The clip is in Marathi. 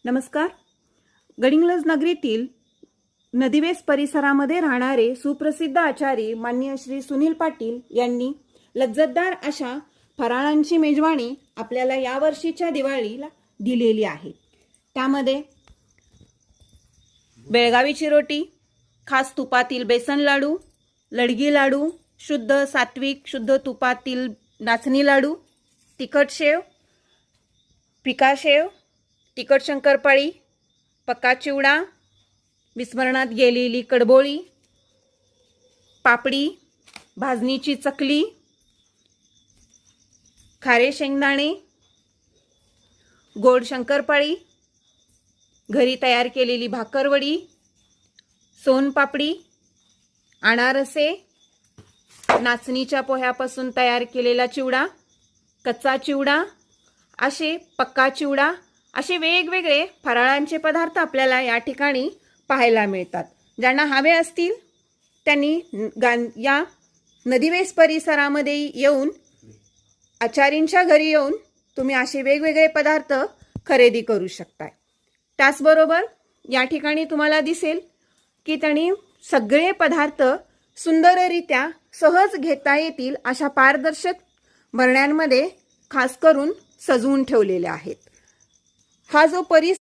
नमस्कार. गडिंग्लज नगरीतील नदीवेस परिसरामध्ये राहणारे सुप्रसिद्ध आचारी माननीय श्री सुनील पाटील यांनी लज्जतदार अशा फराळांची मेजवानी आपल्याला यावर्षीच्या दिवाळीला दिलेली आहे. त्यामध्ये बेळगावी चिरोटी, खास तुपातील बेसन लाडू, लडगी लाडू, शुद्ध सात्विक शुद्ध तुपातील नाचणी लाडू, तिखट शेव, पिका शेव, तिखट शंकरपाळी, पक्का चिवडा, विस्मरणात गेलेली कडबोळी, पापडी, भाजणीची चकली, खारे शेंगदाणे, गोड शंकरपाळी, घरी तयार केलेली भाकरवडी, सोनपापडी, अनारसे, नाचणीच्या पोह्यापासून तयार केलेला चिवडा, कच्चा चिवडा, असे पक्का चिवडा, असे वेगवेगळे फराळांचे पदार्थ आपल्याला या ठिकाणी पाहायला मिळतात. ज्यांना हवे असतील त्यांनी या नदीवेस परिसरामध्ये येऊन आचारींच्या घरी येऊन तुम्ही असे वेगवेगळे पदार्थ खरेदी करू शकताय. त्याचबरोबर या ठिकाणी तुम्हाला दिसेल की त्यांनी सगळे पदार्थ सुंदररित्या सहज घेता येतील अशा पारदर्शक बरण्यांमध्ये खास करून सजवून ठेवलेले आहेत. हा जो